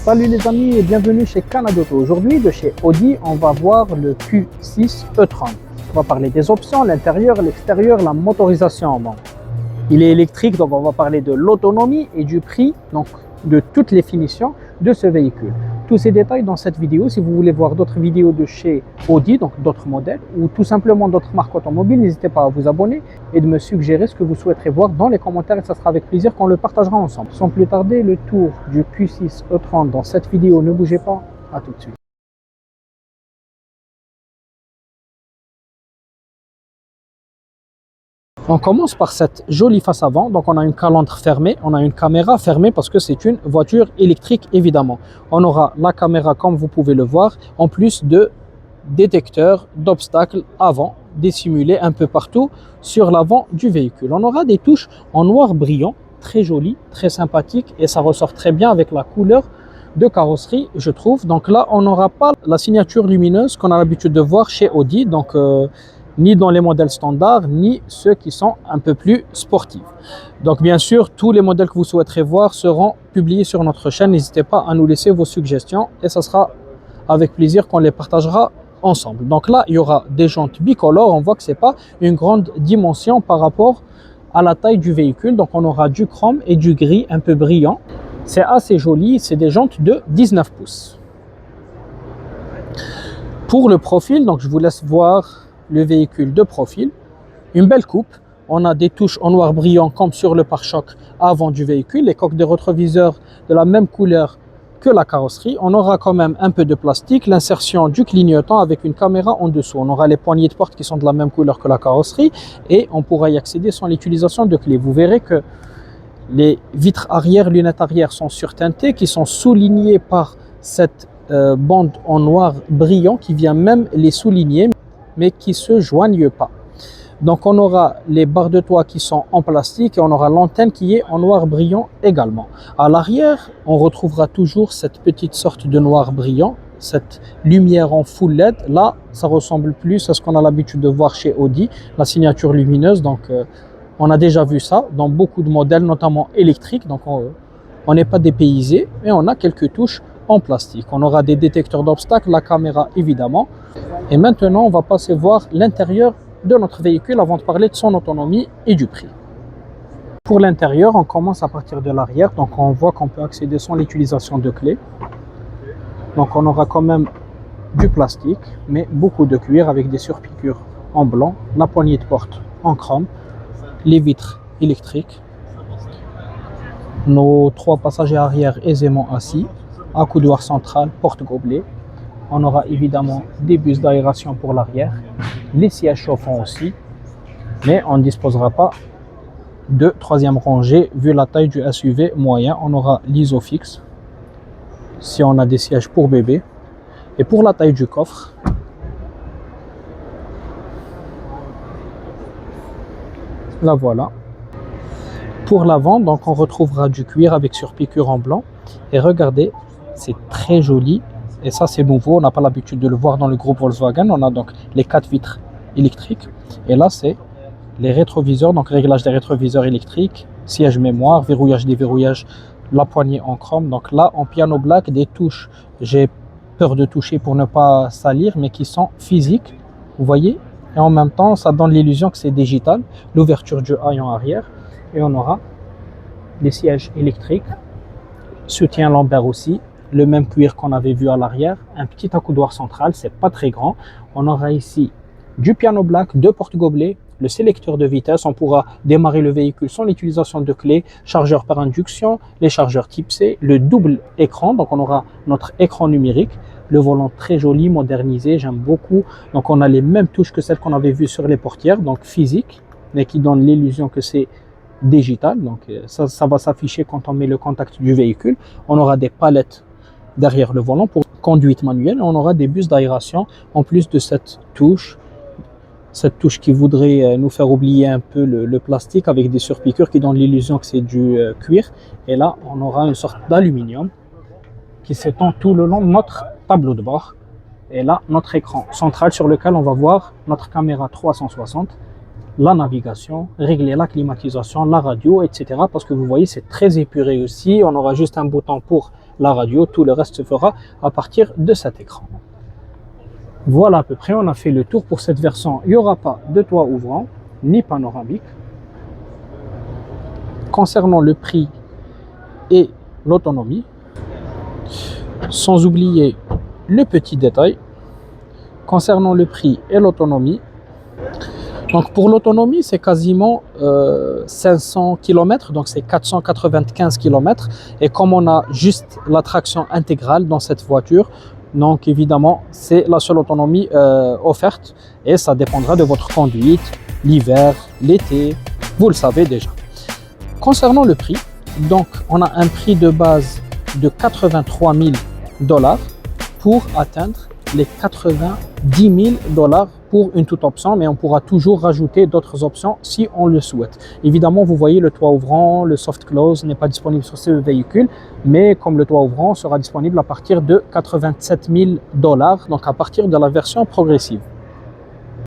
Salut les amis et bienvenue chez Canal Auto. Aujourd'hui de chez Audi, on va voir le Q6 e-tron. On va parler des options, l'intérieur, l'extérieur, la motorisation. Bon, il est électrique, donc on va parler de l'autonomie et du prix, donc de toutes les finitions de ce véhicule. Tous ces détails dans cette vidéo. Si vous voulez voir d'autres vidéos de chez Audi, donc d'autres modèles ou tout simplement d'autres marques automobiles, n'hésitez pas à vous abonner et de me suggérer ce que vous souhaiterez voir dans les commentaires et ça sera avec plaisir qu'on le partagera ensemble. Sans plus tarder, le tour du Q6 e-tron dans cette vidéo. Ne bougez pas, à tout de suite. On commence par cette jolie face avant. Donc on a une calandre fermée, on a une caméra fermée parce que c'est une voiture électrique évidemment. On aura la caméra comme vous pouvez le voir, en plus de détecteurs d'obstacles avant, dissimulés un peu partout sur l'avant du véhicule. On aura des touches en noir brillant, très jolies, très sympathiques et ça ressort très bien avec la couleur de carrosserie je trouve. Donc là on n'aura pas la signature lumineuse qu'on a l'habitude de voir chez Audi. Donc ni dans les modèles standards, ni ceux qui sont un peu plus sportifs. Donc bien sûr, tous les modèles que vous souhaiterez voir seront publiés sur notre chaîne. N'hésitez pas à nous laisser vos suggestions et ça sera avec plaisir qu'on les partagera ensemble. Donc là, il y aura des jantes bicolores. On voit que ce n'est pas une grande dimension par rapport à la taille du véhicule. Donc on aura du chrome et du gris un peu brillant. C'est assez joli, c'est des jantes de 19 pouces. Pour le profil, donc je vous laisse voir le véhicule de profil, une belle coupe. On a des touches en noir brillant comme sur le pare-choc avant du véhicule, les coques de rétroviseurs de la même couleur que la carrosserie. On aura quand même un peu de plastique, l'insertion du clignotant avec une caméra en dessous. On aura les poignées de porte qui sont de la même couleur que la carrosserie et on pourra y accéder sans l'utilisation de clés. Vous verrez que les vitres arrière, lunettes arrière sont surteintées, qui sont soulignées par cette bande en noir brillant qui vient même les souligner, mais qui ne se joignent pas. Donc on aura les barres de toit qui sont en plastique et on aura l'antenne qui est en noir brillant également. À l'arrière, on retrouvera toujours cette petite sorte de noir brillant, cette lumière en full LED. Là, ça ressemble plus à ce qu'on a l'habitude de voir chez Audi, la signature lumineuse. Donc on a déjà vu ça dans beaucoup de modèles, notamment électriques. Donc on n'est pas dépaysé, mais on a quelques touches en plastique. On aura des détecteurs d'obstacles, la caméra évidemment. Et maintenant, on va passer voir l'intérieur de notre véhicule avant de parler de son autonomie et du prix. Pour l'intérieur, on commence à partir de l'arrière. Donc on voit qu'on peut accéder sans l'utilisation de clés. Donc on aura quand même du plastique, mais beaucoup de cuir avec des surpiqûres en blanc, la poignée de porte en chrome, les vitres électriques, nos 3 passagers arrière aisément assis, accoudoir central, porte-gobelet. On aura évidemment des bus d'aération pour l'arrière, les sièges chauffants aussi, mais on ne disposera pas de 3e rangée vu la taille du SUV moyen. On aura l'isofix si on a des sièges pour bébé. Et pour la taille du coffre, la voilà. Pour l'avant, donc on retrouvera du cuir avec surpiqûre en blanc. Et regardez, c'est très joli. Et ça c'est nouveau, on n'a pas l'habitude de le voir dans le groupe Volkswagen. On a donc les 4 vitres électriques. Et là c'est les rétroviseurs, donc réglage des rétroviseurs électriques, siège mémoire, verrouillage, déverrouillage, la poignée en chrome. Donc là en piano black, des touches, j'ai peur de toucher pour ne pas salir, mais qui sont physiques, vous voyez. Et en même temps ça donne l'illusion que c'est digital. L'ouverture du haillon arrière. Et on aura les sièges électriques, soutien lombaire aussi. Le même cuir qu'on avait vu à l'arrière, un petit accoudoir central, c'est pas très grand. On aura ici du piano black, 2 porte-gobelets, le sélecteur de vitesse. On pourra démarrer le véhicule sans l'utilisation de clés, chargeur par induction, les chargeurs type C, le double écran. Donc on aura notre écran numérique, le volant très joli, modernisé, j'aime beaucoup. Donc on a les mêmes touches que celles qu'on avait vues sur les portières, donc physique, mais qui donnent l'illusion que c'est digital. Donc ça va s'afficher quand on met le contact du véhicule. On aura des palettes derrière le volant pour conduite manuelle. On aura des bus d'aération en plus de cette touche qui voudrait nous faire oublier un peu le plastique avec des surpiqûres qui donnent l'illusion que c'est du cuir. Et là on aura une sorte d'aluminium qui s'étend tout le long de notre tableau de bord. Et là notre écran central sur lequel on va voir notre caméra 360 la navigation, régler la climatisation, la radio, etc. Parce que vous voyez, c'est très épuré aussi. On aura juste un bouton pour la radio, tout le reste se fera à partir de cet écran. Voilà à peu près, on a fait le tour pour cette version. Il n'y aura pas de toit ouvrant, ni panoramique. Concernant le prix et l'autonomie, sans oublier le petit détail, concernant le prix et l'autonomie, donc pour l'autonomie, c'est quasiment 500 km, donc c'est 495 km. Et comme on a juste la traction intégrale dans cette voiture, donc évidemment, c'est la seule autonomie offerte et ça dépendra de votre conduite, l'hiver, l'été, vous le savez déjà. Concernant le prix, donc on a un prix de base de 83 000 $ pour atteindre les 90 000 $ pour une toute option, mais on pourra toujours rajouter d'autres options si on le souhaite. Évidemment, vous voyez, le toit ouvrant, le soft close n'est pas disponible sur ce véhicule, mais comme le toit ouvrant sera disponible à partir de 87 000 $, donc à partir de la version progressive.